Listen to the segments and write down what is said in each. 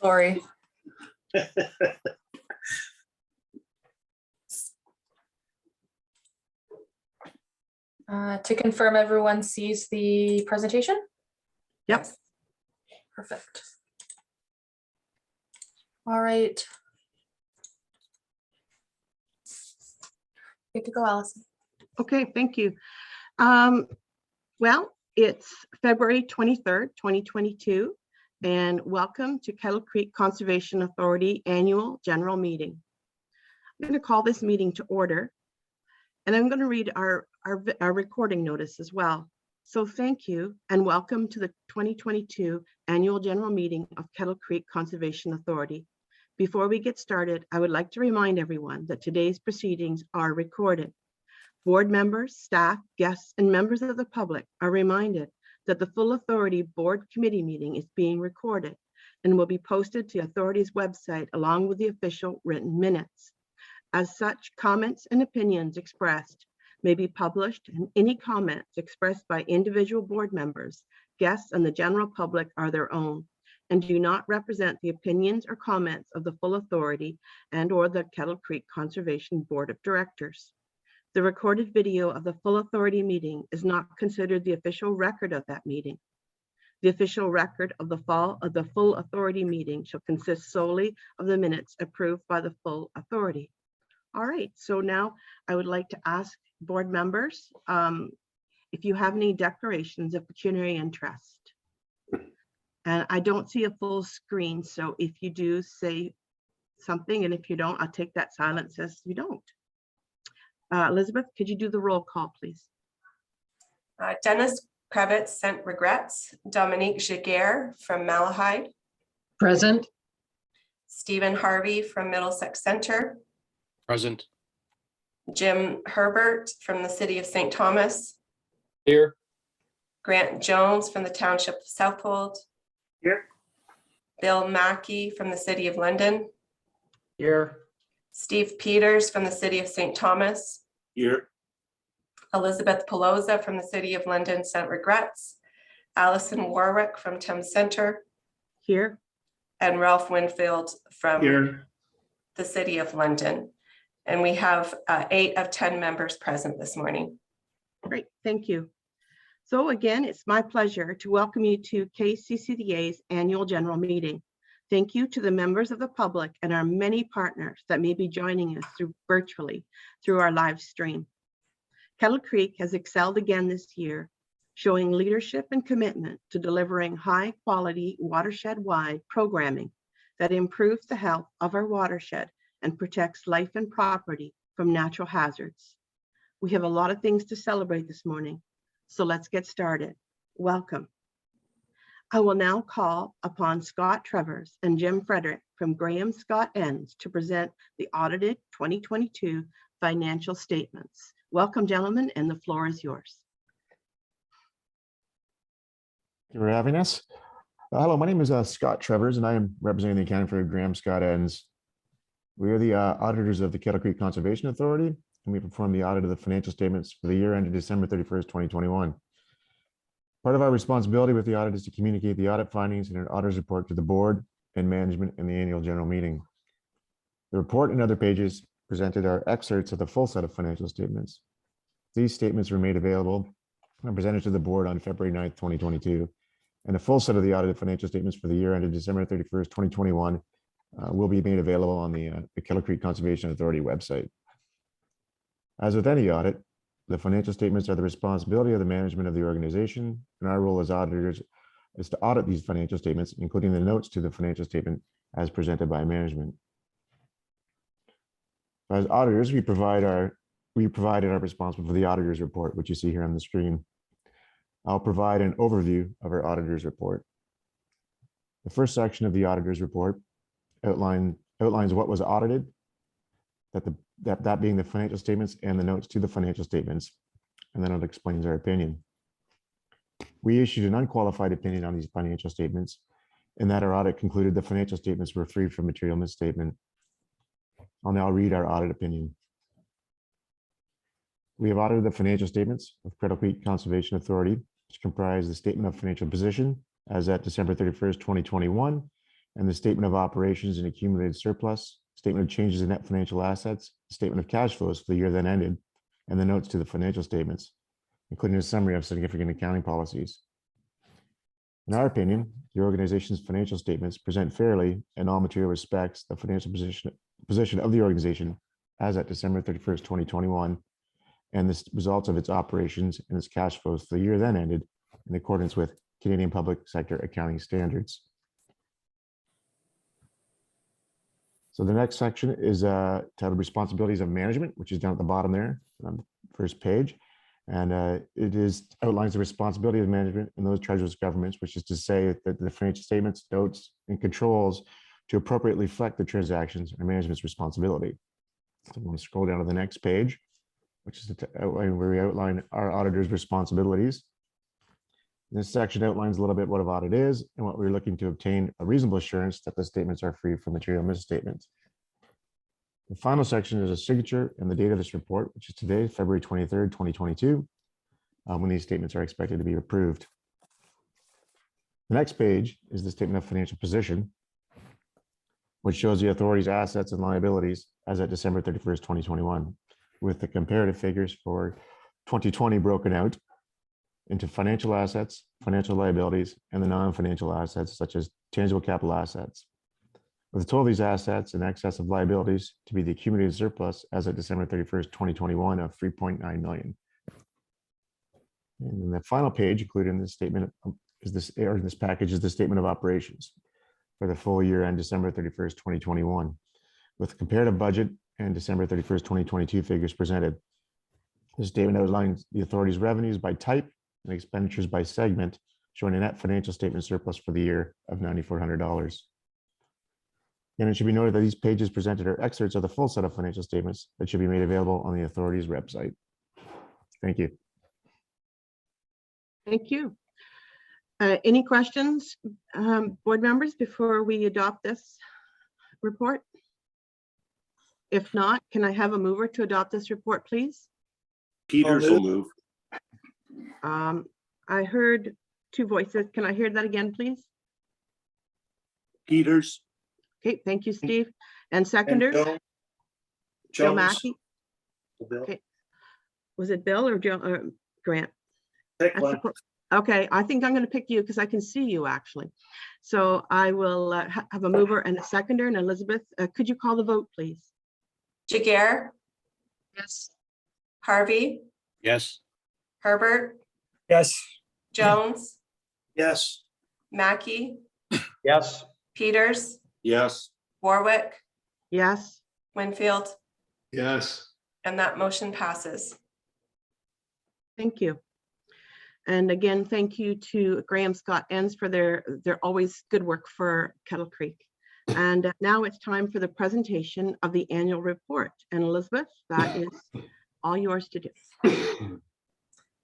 Sorry. To confirm, everyone sees the presentation? Yep. Perfect. All right. Good to go, Allison. Okay, thank you. Well, it's February 23rd, 2022, and welcome to Kettle Creek Conservation Authority Annual General Meeting. I'm going to call this meeting to order, and I'm going to read our recording notice as well. So thank you and welcome to the 2022 Annual General Meeting of Kettle Creek Conservation Authority. Before we get started, I would like to remind everyone that today's proceedings are recorded. Board members, staff, guests, and members of the public are reminded that the full authority board committee meeting is being recorded and will be posted to the authority's website along with the official written minutes. As such, comments and opinions expressed may be published, and any comments expressed by individual board members, guests, and the general public are their own and do not represent the opinions or comments of the full authority and/or the Kettle Creek Conservation Board of Directors. The recorded video of the full authority meeting is not considered the official record of that meeting. The official record of the full authority meeting shall consist solely of the minutes approved by the full authority. All right, so now I would like to ask board members if you have any declarations of pecuniary interest. And I don't see a full screen, so if you do, say something, and if you don't, I'll take that silence as you don't. Elizabeth, could you do the roll call, please? Dennis Kravitz sent regrets. Dominique Giguère from Malahide. Present. Stephen Harvey from Middlesex Center. Present. Jim Herbert from the City of St. Thomas. Here. Grant Jones from the Township of Southold. Here. Bill Mackey from the City of London. Here. Steve Peters from the City of St. Thomas. Here. Elizabeth Pelosa from the City of London sent regrets. Allison Warwick from Thames Center. Here. And Ralph Winfield from Here. the City of London. And we have 8 of 10 members present this morning. Great, thank you. So again, it's my pleasure to welcome you to KCCDA's annual general meeting. Thank you to the members of the public and our many partners that may be joining us virtually through our live stream. Kettle Creek has excelled again this year, showing leadership and commitment to delivering high quality watershed-wide programming that improves the health of our watershed and protects life and property from natural hazards. We have a lot of things to celebrate this morning, so let's get started. Welcome. I will now call upon Scott Travers and Jim Frederick from Graham Scott Ends to present the audited 2022 financial statements. Welcome, gentlemen, and the floor is yours. Thank you for having us. Hello, my name is Scott Travers, and I am representing the accounting for Graham Scott Ends. We are the auditors of the Kettle Creek Conservation Authority, and we perform the audit of the financial statements for the year ended December 31st, 2021. Part of our responsibility with the audit is to communicate the audit findings in an auditor's report to the board and management in the annual general meeting. The report and other pages presented are excerpts of the full set of financial statements. These statements were made available and presented to the board on February 9th, 2022. And a full set of the audited financial statements for the year ended December 31st, 2021 will be made available on the Kettle Creek Conservation Authority website. As with any audit, the financial statements are the responsibility of the management of the organization, and our role as auditors is to audit these financial statements, including the notes to the financial statement as presented by management. As auditors, we provided and are responsible for the auditor's report, which you see here on the screen. I'll provide an overview of our auditor's report. The first section of the auditor's report outlines what was audited, that being the financial statements and the notes to the financial statements, and then it explains our opinion. We issued an unqualified opinion on these financial statements, in that our audit concluded the financial statements were free from material misstatement. I'll now read our audit opinion. We have audited the financial statements of Kettle Creek Conservation Authority, which comprise the statement of financial position as at December 31st, 2021, and the statement of operations and accumulated surplus, statement of changes in net financial assets, statement of cash flows for the year then ended, and the notes to the financial statements, including a summary of significant accounting policies. In our opinion, the organization's financial statements present fairly in all material respects the financial position of the organization as at December 31st, 2021, and the results of its operations and its cash flows for the year then ended in accordance with Canadian public sector accounting standards. So the next section is titled Responsibilities of Management, which is down at the bottom there on the first page. And it outlines the responsibility of management and those charged with governments, which is to say that the financial statements, notes, and controls to appropriately reflect the transactions are management's responsibility. So I'm going to scroll down to the next page, which is the outline where we outline our auditor's responsibilities. This section outlines a little bit what an audit is and what we're looking to obtain a reasonable assurance that the statements are free from material misstatements. The final section is a signature and the date of this report, which is today, February 23rd, 2022, when these statements are expected to be approved. The next page is the statement of financial position, which shows the authority's assets and liabilities as at December 31st, 2021, with the comparative figures for 2020 broken out into financial assets, financial liabilities, and the non-financial assets such as tangible capital assets. With the total of these assets in excess of liabilities to be the accumulated surplus as of December 31st, 2021 of 3.9 million. And then the final page included in this statement is this package is the statement of operations for the full year end December 31st, 2021, with the comparative budget and December 31st, 2022 figures presented. This statement outlines the authority's revenues by type and expenditures by segment, showing a net financial statement surplus for the year of $9,400. And it should be noted that these pages presented are excerpts of the full set of financial statements that should be made available on the authority's website. Thank you. Thank you. Any questions, board members, before we adopt this report? If not, can I have a mover to adopt this report, please? Peters will move. I heard two voices. Can I hear that again, please? Peters. Okay, thank you, Steve. And seconder? Bill Jones. Mackey? Bill. Okay. Was it Bill or Joe or Grant? Pick one. Okay, I think I'm going to pick you because I can see you actually. So I will have a mover and a seconder. And Elizabeth, could you call the vote, please? Jagger, Yes. Harvey, Yes. Herbert, Yes. Jones, Yes. Mackey, Yes. Peters, Yes. Warwick, Yes. Winfield, Yes. and that motion passes. Thank you. And again, thank you to Graham Scott Enns for their always good work for Kettle Creek. And now it's time for the presentation of the annual report. And Elizabeth, that is all yours to do.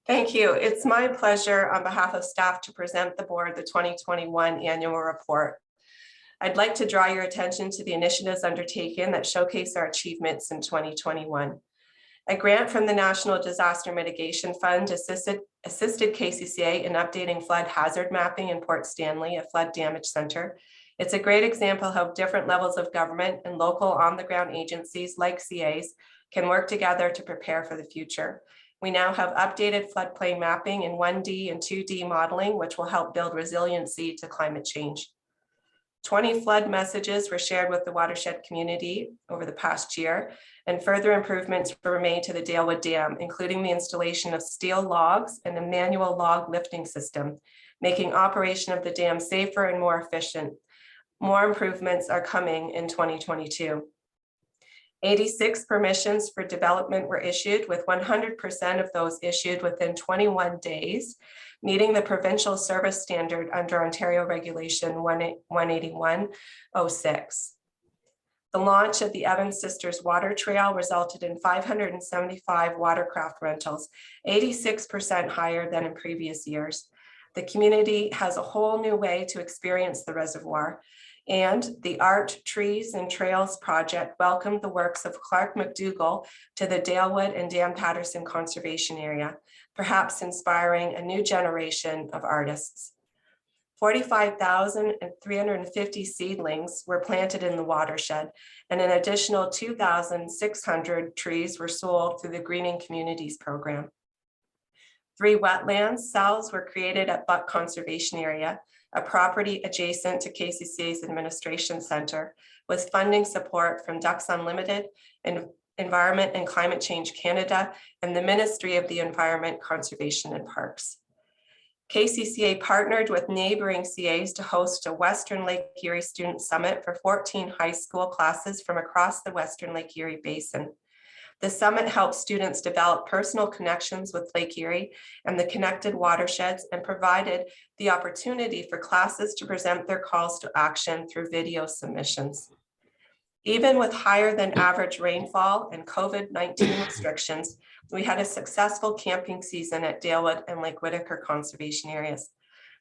Thank you. It's my pleasure on behalf of staff to present the board the 2021 annual report. I'd like to draw your attention to the initiatives undertaken that showcase our achievements in 2021. A grant from the National Disaster Mitigation Fund assisted KCCA in updating flood hazard mapping in Port Stanley, a flood damage center. It's a great example of how different levels of government and local on-the-ground agencies like CAs can work together to prepare for the future. We now have updated floodplain mapping in 1D and 2D modeling, which will help build resiliency to climate change. 20 flood messages were shared with the watershed community over the past year, and further improvements were made to the Dalewood Dam, including the installation of steel logs and a manual log lifting system, making operation of the dam safer and more efficient. More improvements are coming in 2022. 86 permissions for development were issued, with 100% of those issued within 21 days, meeting the provincial service standard under Ontario Regulation 181.06. The launch of the Evans Sisters Water Trail resulted in 575 watercraft rentals, 86% higher than in previous years. The community has a whole new way to experience the reservoir. And the Art, Trees, and Trails project welcomed the works of Clark McDougall to the Dalewood and Dan Patterson Conservation Area, perhaps inspiring a new generation of artists. 45,350 seedlings were planted in the watershed, and an additional 2,600 trees were sold through the Greening Communities program. 3 wetlands cells were created at Buck Conservation Area, a property adjacent to KCCA's Administration Center, with funding support from Ducks Unlimited and Environment and Climate Change Canada and the Ministry of the Environment, Conservation and Parks. KCCA partnered with neighboring CAs to host a Western Lake Erie Student Summit for 14 high school classes from across the Western Lake Erie Basin. The summit helps students develop personal connections with Lake Erie and the connected watersheds, and provided the opportunity for classes to present their calls to action through video submissions. Even with higher than average rainfall and COVID-19 restrictions, we had a successful camping season at Dalewood and Lake Whitaker conservation areas.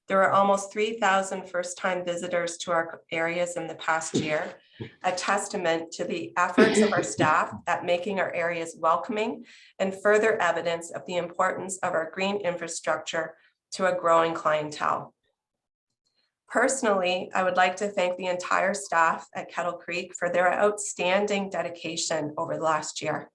There were almost 3,000 first-time visitors to our areas in the past year, a testament to the efforts of our staff at making our areas welcoming, and further evidence of the importance of our green infrastructure to a growing clientele. Personally, I would like to thank the entire staff at Kettle Creek for their outstanding dedication over the last year.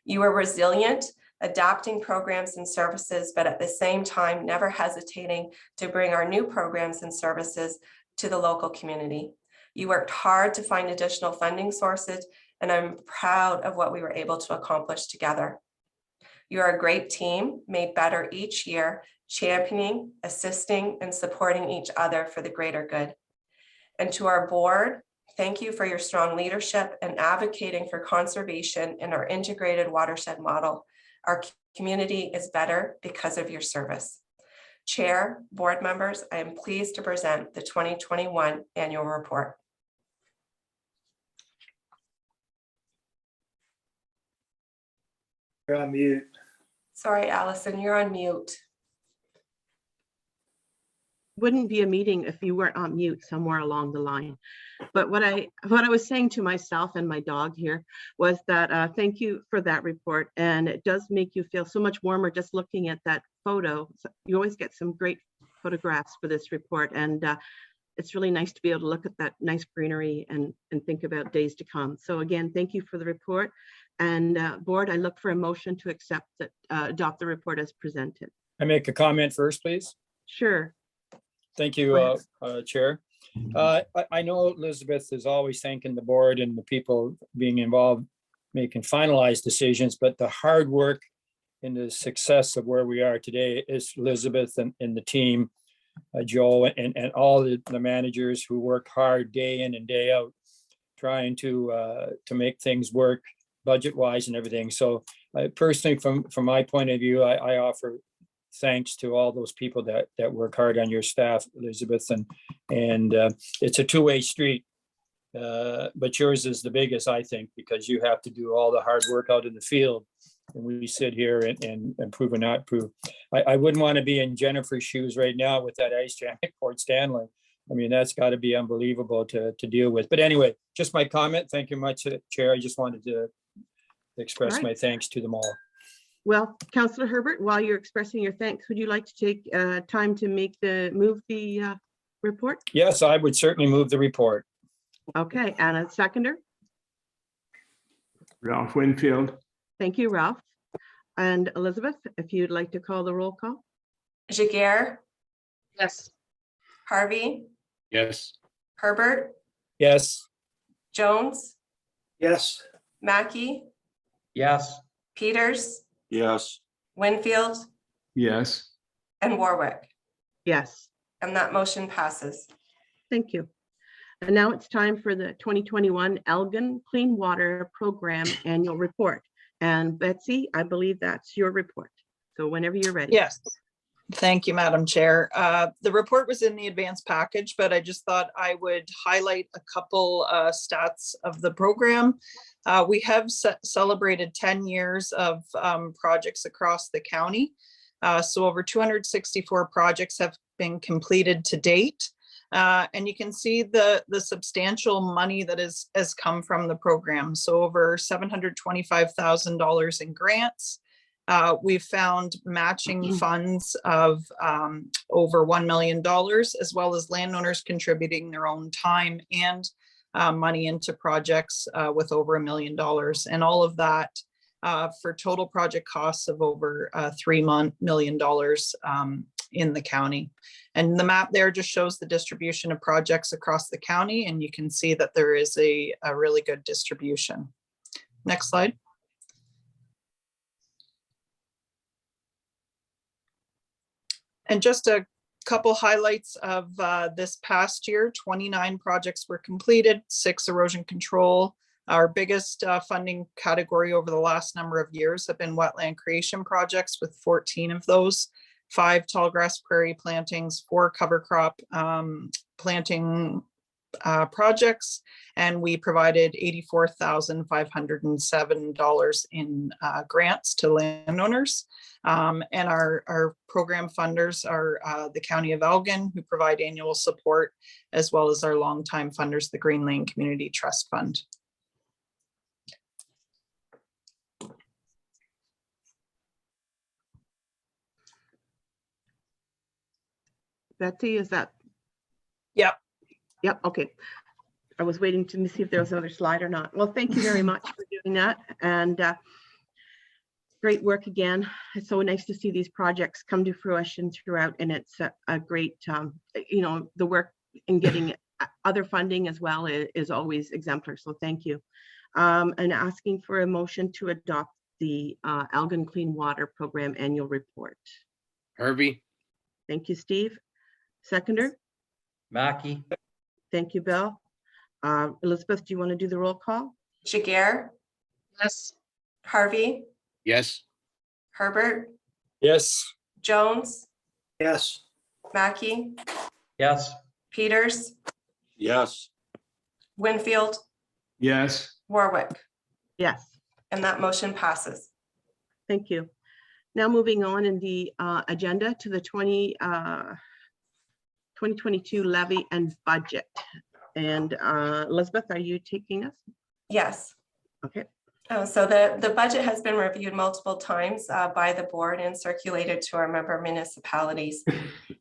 You were resilient, adapting programs and services, but at the same time, never hesitating to bring our new programs and services to the local community. You worked hard to find additional funding sources, and I'm proud of what we were able to accomplish together. You're a great team, made better each year, championing, assisting, and supporting each other for the greater good. And to our board, thank you for your strong leadership and advocating for conservation in our integrated watershed model. Our community is better because of your service. Chair, board members, I am pleased to present the 2021 annual report. You're on mute. Sorry, Allison, you're on mute. Wouldn't be a meeting if you weren't on mute somewhere along the line. But what I was saying to myself and my dog here was that thank you for that report. And it does make you feel so much warmer just looking at that photo. So you always get some great photographs for this report. And it's really nice to be able to look at that nice greenery and think about days to come. So again, thank you for the report. And board, I look for a motion to accept that, adopt the report as presented. I make a comment first, please. Sure. Thank you, Chair. I know Elizabeth is always thanking the board and the people being involved, making finalized decisions, but the hard work and the success of where we are today is Elizabeth and the team, Joe, and all the managers who work hard day in and day out, trying to make things work budget-wise and everything. So personally, from my point of view, I offer thanks to all those people that work hard on your staff, Elizabeth, and it's a two-way street. But yours is the biggest, I think, because you have to do all the hard work out in the field. And we sit here and prove or not prove. I wouldn't want to be in Jennifer's shoes right now with that ice jam at Port Stanley. I mean, that's got to be unbelievable to deal with. But anyway, just my comment. Thank you much, Chair. I just wanted to express my thanks to them all. Well, Councillor Herbert, while you're expressing your thanks, would you like to take time to move the report? Yes, I would certainly move the report. Okay, and a seconder. Ralph Winfield. Thank you, Ralph. And Elizabeth, if you'd like to call the roll call. Jaguar, Yes. Harvey, Yes. Herbert, Yes. Jones, Yes. Mackey, Yes. Peters, Yes. Winfield, Yes. and Warwick. Yes, And that motion passes. thank you. And now it's time for the 2021 Elgin Clean Water Program Annual Report. And Betsy, I believe that's your report. So whenever you're ready. Yes, thank you, Madam Chair. The report was in the advance package, but I just thought I would highlight a couple stats of the program. We have celebrated 10 years of projects across the county. So over 264 projects have been completed to date. And you can see the substantial money that has come from the program. So over $725,000 in grants. We've found matching funds of over $1 million, as well as landowners contributing their own time and money into projects with over $1 million. And all of that for total project costs of over $3 million in the county. And the map there just shows the distribution of projects across the county, and you can see that there is a really good distribution. Next slide. And just a couple highlights of this past year. 29 projects were completed, 6 erosion control. Our biggest funding category over the last number of years have been wetland creation projects, with 14 of those, 5 tall grass prairie plantings, 4 cover crop planting projects, and we provided $84,507 in grants to landowners. And our program funders are the County of Elgin, who provide annual support, as well as our longtime funders, the Green Lane Community Trust Fund. Betsy, is that? Yep. Yep, okay. I was waiting to see if there was another slide or not. Well, thank you very much for doing that. And great work again. It's so nice to see these projects come to fruition throughout, and it's a great, you know, the work in getting other funding as well is always exemplar. So thank you. And asking for a motion to adopt the Elgin Clean Water Program Annual Report. Herbie. Thank you, Steve. Seconder. Mackey. Thank you, Bill. Elizabeth, do you want to do the roll call? Jagger, Yes. Harvey, Yes. Herbert, Yes. Jones, Yes. Mackey, Yes. Peters, Yes. Winfield, Yes. Warwick, Yes, and that motion passes. thank you. Now moving on in the agenda to the 2022 levy and budget. And Elizabeth, are you taking us? Yes. Okay. So the budget has been reviewed multiple times by the board and circulated to our member municipalities.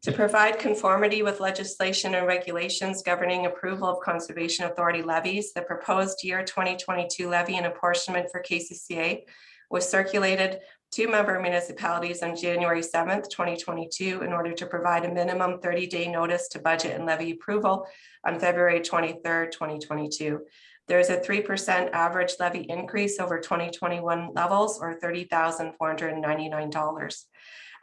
To provide conformity with legislation and regulations governing approval of Conservation Authority levies, the proposed year 2022 levy and apportionment for KCCA was circulated to member municipalities on January 7th, 2022, in order to provide a minimum 30-day notice to budget and levy approval on February 23rd, 2022. There is a 3% average levy increase over 2021 levels, or $30,499.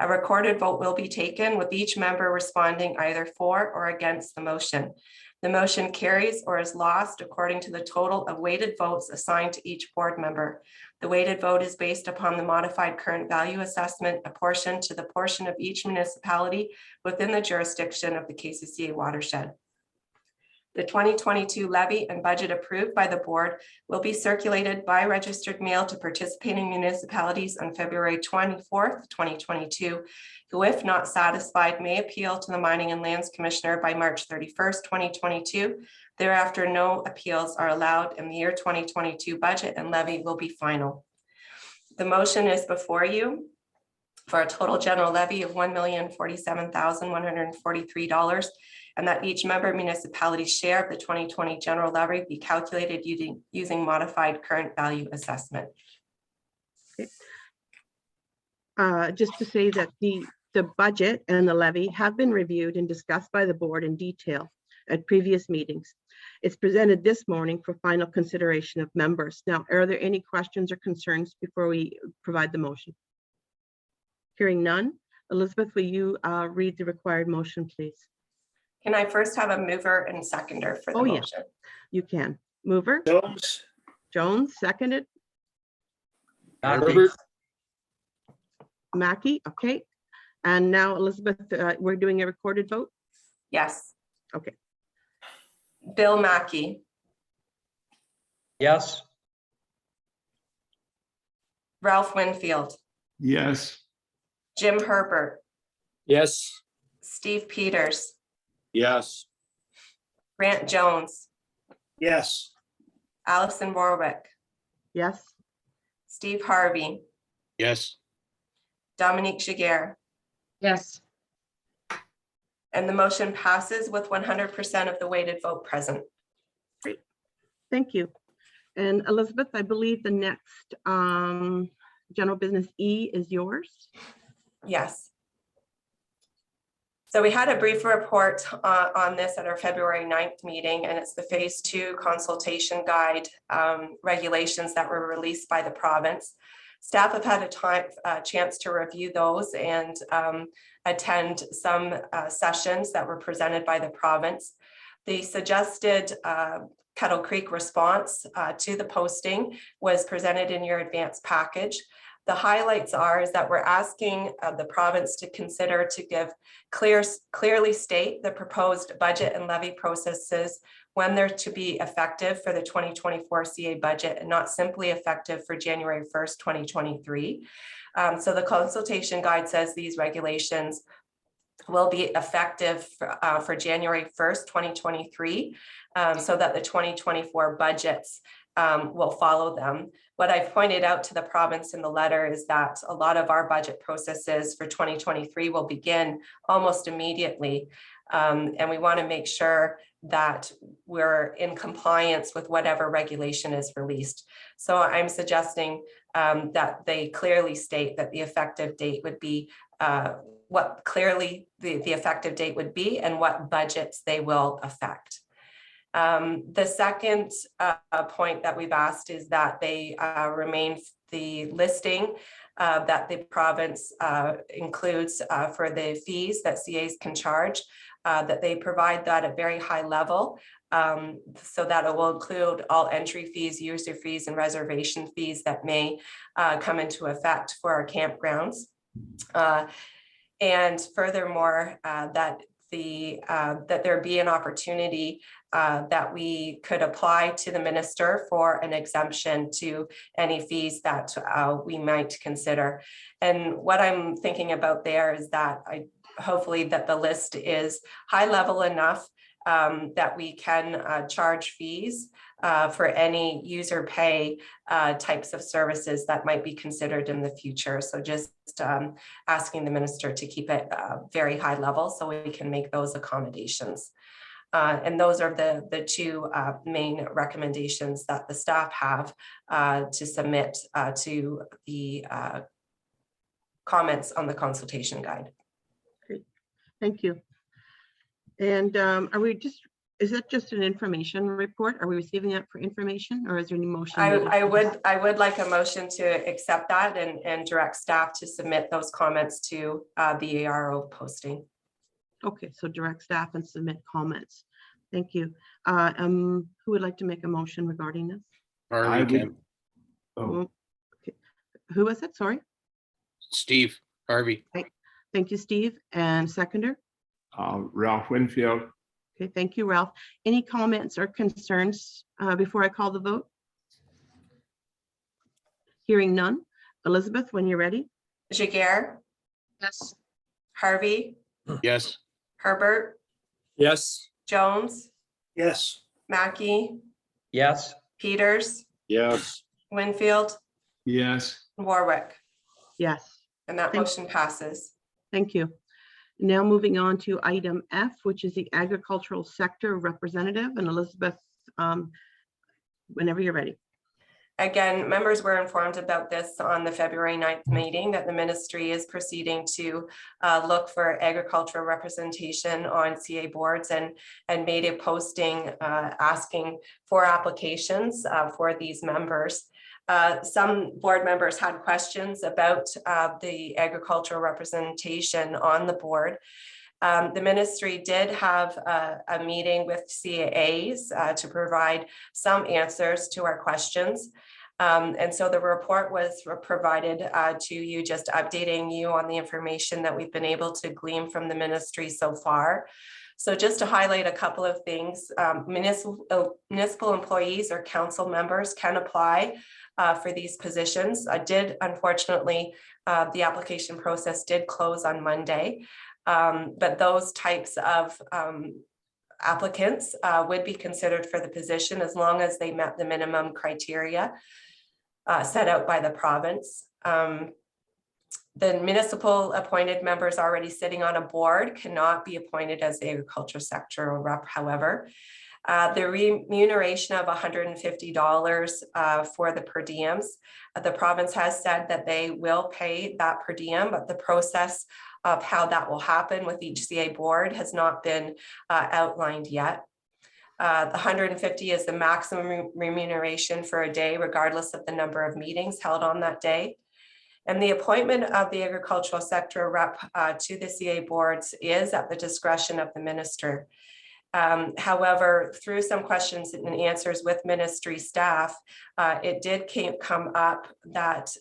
A recorded vote will be taken, with each member responding either for or against the motion. The motion carries or is lost according to the total of weighted votes assigned to each board member. The weighted vote is based upon the modified current value assessment apportioned to the portion of each municipality within the jurisdiction of the KCCA watershed. The 2022 levy and budget approved by the board will be circulated by registered mail to participating municipalities on February 24th, 2022, who, if not satisfied, may appeal to the Mining and Lands Commissioner by March 31st, 2022. Thereafter, no appeals are allowed, and the year 2022 budget and levy will be final. The motion is before you for a total general levy of $1,047,143, and that each member municipality's share of the 2020 general levy be calculated using modified current value assessment. Just to say that the budget and the levy have been reviewed and discussed by the board in detail at previous meetings. It's presented this morning for final consideration of members. Now, are there any questions or concerns before we provide the motion? Hearing none. Elizabeth, will you read the required motion, please? Can I first have a mover and seconder for the Oh, yeah. motion? You can. Mover, Jones. Jones, seconded. Herbert. Mackey, okay. And now Elizabeth, we're doing a recorded vote? Yes. Okay. Bill Mackey, Yes. Ralph Winfield, Yes. Jim Herbert, Yes. Steve Peters, Yes. Grant Jones, Yes. Allison Warwick, Yes, Steve Harvey, Yes. Dominique Giguere, Yes. and the motion passes with 100% of the weighted vote present. thank you. And Elizabeth, I believe the next general business E is yours. Yes. So we had a brief report on this at our February 9th meeting, and it's the phase 2 consultation guide regulations that were released by the province. Staff have had a chance to review those and attend some sessions that were presented by the province. The suggested Kettle Creek response to the posting was presented in your advance package. The highlights is that we're asking the province to consider to give clearly state the proposed budget and levy processes when they're to be effective for the 2024 CA budget and not simply effective for January 1st, 2023. So the consultation guide says these regulations will be effective for January 1st, 2023, so that the 2024 budgets will follow them. What I've pointed out to the province in the letter is that a lot of our budget processes for 2023 will begin almost immediately. And we want to make sure that we're in compliance with whatever regulation is released. So I'm suggesting that they clearly state that the effective date would be what clearly the effective date would be and what budgets they will affect. The second point that we've asked is that they remain the listing that the province includes for the fees that CAs can charge, that they provide that at very high level, so that it will include all entry fees, user fees, and reservation fees that may come into effect for our campgrounds. And furthermore, that there be an opportunity that we could apply to the minister for an exemption to any fees that we might consider. And what I'm thinking about there is that hopefully that the list is high level enough that we can charge fees for any user pay types of services that might be considered in the future. So just asking the minister to keep it very high level so we can make those accommodations. And those are the two main recommendations that the staff have to submit to the comments on the consultation guide. Great, thank you. And is that just an information report? Are we receiving that for information, or is there any motion? I would like a motion to accept that and direct staff to submit those comments to the ARO posting. Okay, so direct staff and submit comments. Thank you. Who would like to make a motion regarding this? Harvey can. Oh, Okay. Who was it? Sorry. Steve Harvey. Thank you, Steve. And seconder? Ralph Winfield. Okay, thank you, Ralph. Any comments or concerns before I call the vote? Hearing none. Elizabeth, when you're ready. Giguere, Yes. Harvey, Yes. Herbert, Yes. Jones, Yes. Mackey, Yes. Peters, Yes. Winfield, Yes. Warwick, Yes, and that Thank- motion passes. thank you. Now moving on to item F, which is the agricultural sector representative. And Elizabeth, whenever you're ready. Again, members were informed about this on the February 9th meeting that the ministry is proceeding to look for agricultural representation on CA boards and made a posting asking for applications for these members. Some board members had questions about the agricultural representation on the board. The ministry did have a meeting with CAAs to provide some answers to our questions. And so the report was provided to you, just updating you on the information that we've been able to glean from the ministry so far. So just to highlight a couple of things, municipal employees or council members can apply for these positions. Unfortunately, the application process did close on Monday. But those types of applicants would be considered for the position as long as they met the minimum criteria set out by the province. The municipal appointed members already sitting on a board cannot be appointed as the agriculture sector rep, however. The remuneration of $150 for the per diems. The province has said that they will pay that per diem, but the process of how that will happen with each CA board has not been outlined yet. The 150 is the maximum remuneration for a day, regardless of the number of meetings held on that day. And the appointment of the agricultural sector rep to the CA boards is at the discretion of the minister. However, through some questions and answers with ministry staff, it did come up that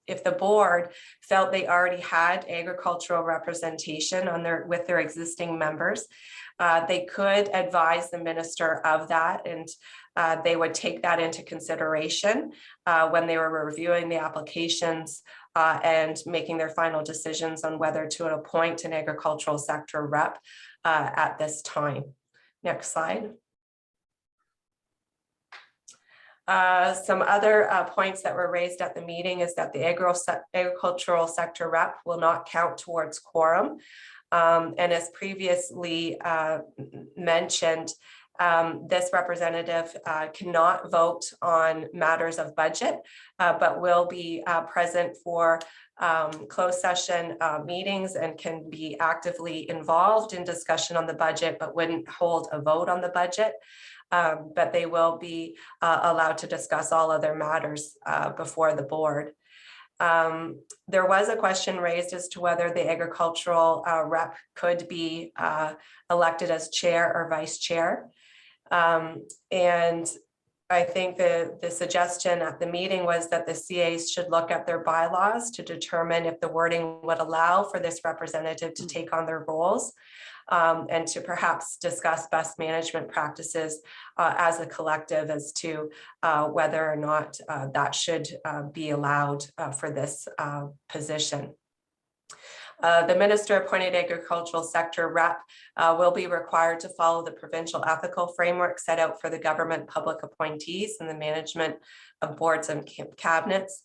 if the board felt they already had agricultural representation on with their existing members, they could advise the minister of that, and they would take that into consideration when they were reviewing the applications and making their final decisions on whether to appoint an agricultural sector rep at this time. Next slide. Some other points that were raised at the meeting is that the agricultural sector rep will not count towards quorum. And as previously mentioned, this representative cannot vote on matters of budget, but will be present for closed session meetings and can be actively involved in discussion on the budget, but wouldn't hold a vote on the budget. But they will be allowed to discuss all other matters before the board. There was a question raised as to whether the agricultural rep could be elected as chair or vice chair. And I think the suggestion at the meeting was that the CAs should look at their bylaws to determine if the wording would allow for this representative to take on their roles, and to perhaps discuss best management practices as a collective as to whether or not that should be allowed for this position. The minister appointed agricultural sector rep will be required to follow the provincial ethical framework set out for the government public appointees and the management of boards and cabinets.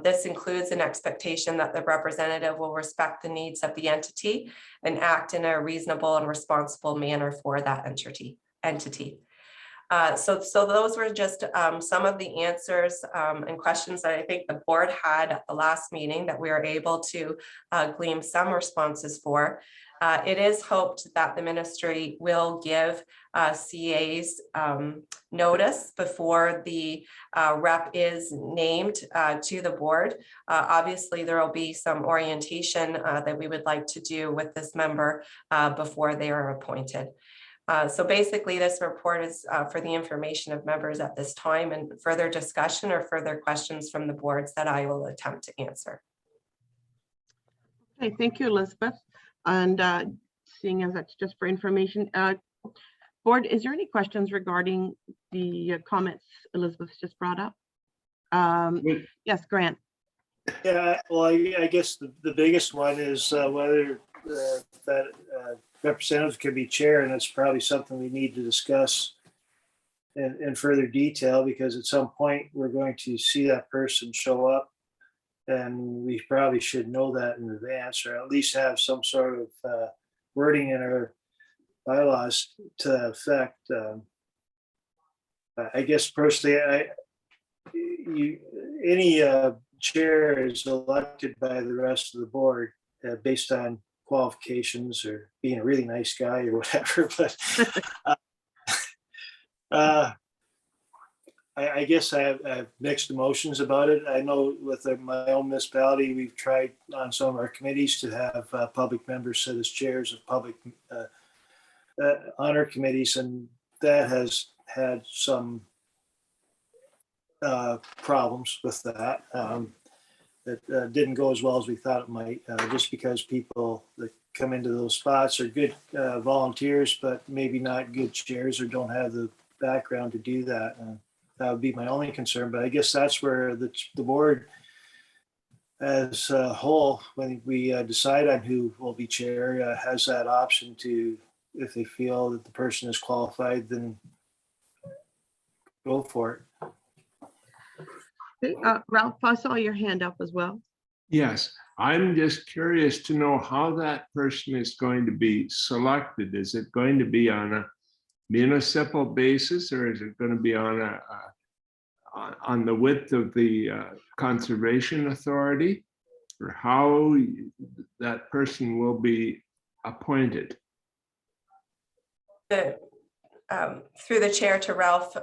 This includes an expectation that the representative will respect the needs of the entity and act in a reasonable and responsible manner for that entity. So those were just some of the answers and questions that I think the board had at the last meeting that we were able to glean some responses for. It is hoped that the ministry will give CAs notice before the rep is named to the board. Obviously, there will be some orientation that we would like to do with this member before they are appointed. So basically, this report is for the information of members at this time, and further discussion or further questions from the boards that I will attempt to answer. Okay, thank you, Elizabeth. And seeing as that's just for information, board, is there any questions regarding the comments Elizabeth just brought up? Yes, Grant. Yeah, well, I guess the biggest one is whether that representative can be chair, and it's probably something we need to discuss in further detail, because at some point we're going to see that person show up, and we probably should know that in advance, or at least have some sort of wording in our bylaws to that effect. I guess personally, any chair is elected by the rest of the board based on qualifications or being a really nice guy or whatever, but I guess I have mixed emotions about it. I know with my own municipality, we've tried on some of our committees to have public members sit as chairs of public honor committees, and that has had some problems with that. That didn't go as well as we thought it might, just because people that come into those spots are good volunteers, but maybe not good chairs or don't have the background to do that. That would be my only concern, but I guess that's where the board as a whole, when we decide on who will be chair, has that option to, if they feel that the person is qualified, then go for it. Okay, Ralph, I saw your hand up as well. Yes, I'm just curious to know how that person is going to be selected. Is it going to be on a municipal basis, or is it going to be on on the width of the Conservation Authority, or how that person will be appointed? Through the chair to Ralph,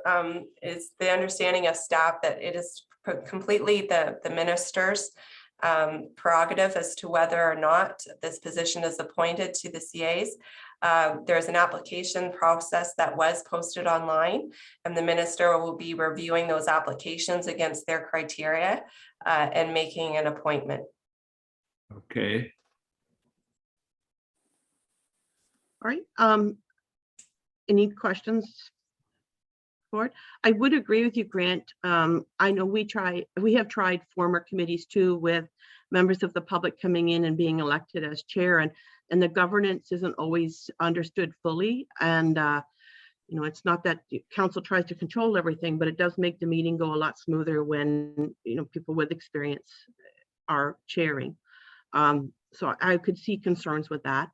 is the understanding of staff that it is completely the minister's prerogative as to whether or not this position is appointed to the CAs. There's an application process that was posted online, and the minister will be reviewing those applications against their criteria and making an appointment. Okay. All right. Any questions for it? I would agree with you, Grant. I know we have tried former committees too, with members of the public coming in and being elected as chair, and the governance isn't always understood fully. And you know, it's not that council tries to control everything, but it does make the meeting go a lot smoother when, you know, people with experience are chairing. So I could see concerns with that.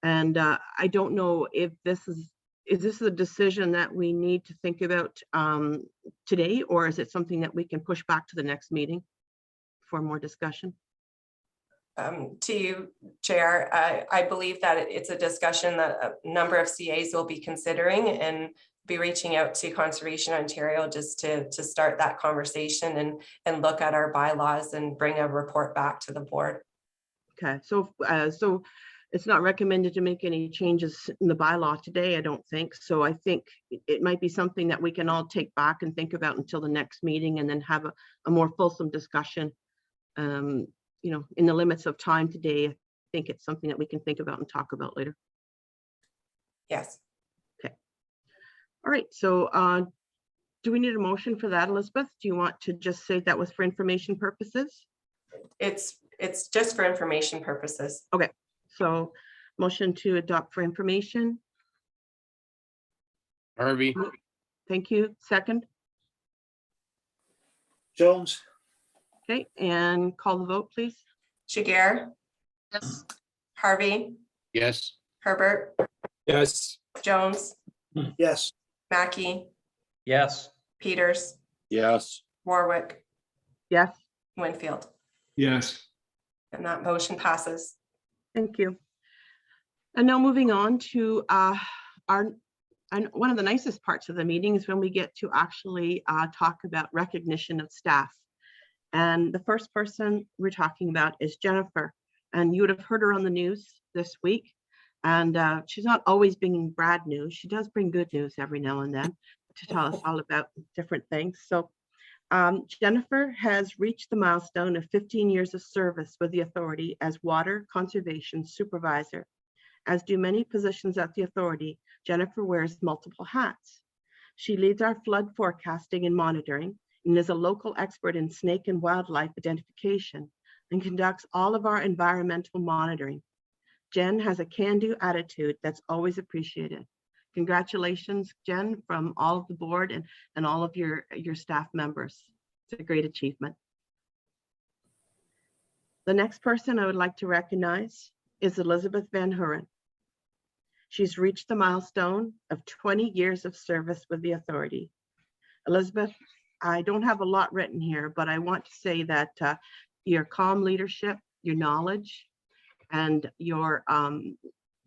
And I don't know if this is this a decision that we need to think about today, or is it something that we can push back to the next meeting for more discussion? To you, Chair, I believe that it's a discussion that a number of CAs will be considering, and be reaching out to Conservation Ontario just to start that conversation and look at our bylaws and bring a report back to the board. Okay, so so it's not recommended to make any changes in the bylaw today, I don't think. So I think it might be something that we can all take back and think about until the next meeting, and then have a more fulsome discussion. You know, in the limits of time today, I think it's something that we can think about and talk about later. Yes. Okay. All right. So do we need a motion for that, Elizabeth? Do you want to just say that was for information purposes? It's just for information purposes. Okay. So motion to adopt for information. Harvey, Thank you. Second. Jones, Okay. And call the vote, please. Jiguer, Yes. Harvey, yes. Herbert, Yes. Jones, yes. Mackey, Yes. Peters, Yes. Warwick, Yes. Winfield, Yes. and that motion passes. Thank you. And now moving on to one of the nicest parts of the meeting is when we get to actually talk about recognition of staff. And the first person we're talking about is Jennifer. And you would have heard her on the news this week. And she's not always bringing bad news. She does bring good news every now and then to tell us all about different things. So Jennifer has reached the milestone of 15 years of service with the authority as Water Conservation Supervisor. As do many positions at the authority, Jennifer wears multiple hats. She leads our flood forecasting and monitoring, and is a local expert in snake and wildlife identification, and conducts all of our environmental monitoring. Jen has a can-do attitude that's always appreciated. Congratulations, Jen, from all of the board and all of your staff members. It's a great achievement. The next person I would like to recognize is Elizabeth Van Huren. She's reached the milestone of 20 years of service with the authority. Elizabeth, I don't have a lot written here, but I want to say that your calm leadership, your knowledge, and your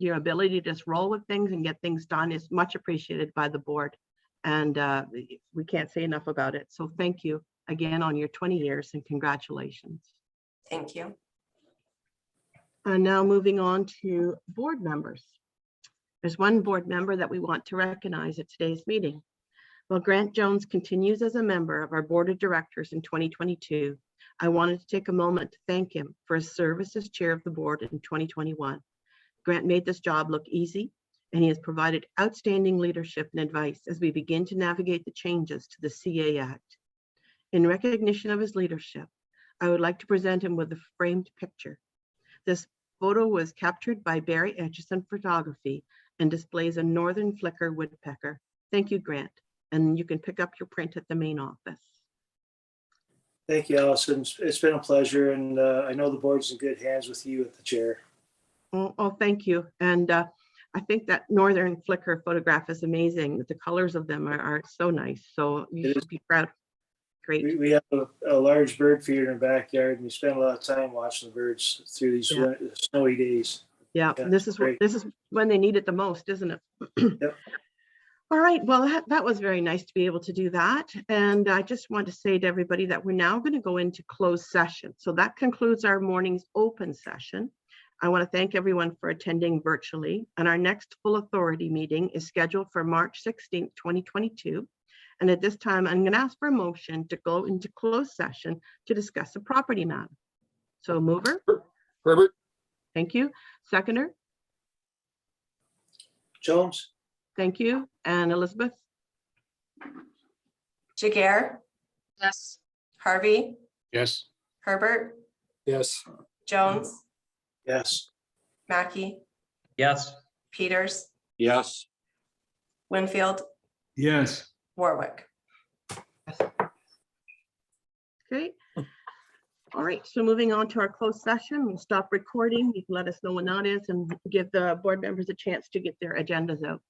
ability to just roll with things and get things done is much appreciated by the board. And we can't say enough about it. So thank you again on your 20 years, and congratulations. Thank you. And now moving on to board members. There's one board member that we want to recognize at today's meeting. While Grant Jones continues as a member of our board of directors in 2022, I wanted to take a moment to thank him for his service as chair of the board in 2021. Grant made this job look easy, and he has provided outstanding leadership and advice as we begin to navigate the changes to the CA Act. In recognition of his leadership, I would like to present him with a framed picture. This photo was captured by Barry Etchison Photography and displays a northern flicker woodpecker. Thank you, Grant. And you can pick up your print at the main office. Thank you, Allison. It's been a pleasure, and I know the board's in good hands with you at the chair. Oh, thank you. And I think that northern flicker photograph is amazing. The colors of them are so nice. So you It should be proud. Great. We have a large bird feeder in our backyard, and we spend a lot of time watching the birds through these Yeah. snowy days. Yeah, Yeah, this is great. this is when they need it the most, isn't it? Yep. All right, well, that was very nice to be able to do that. And I just want to say to everybody that we're now going to go into closed session. So that concludes our morning's open session. I want to thank everyone for attending virtually. And our next full authority meeting is scheduled for March 16th, 2022. And at this time, I'm going to ask for a motion to go into closed session to discuss a property matter. So mover, Herbert? thank you. Seconder, Jones? thank you. And Elizabeth, Jager, Yes. Harvey, Yes. Herbert, Yes. Jones, Yes. Mackey, Yes. Peters, Yes. Winfield, Yes. Warwick. okay. All right, so moving on to our closed session, we'll stop recording. You can let us know when that is and give the board members a chance to get their agendas out.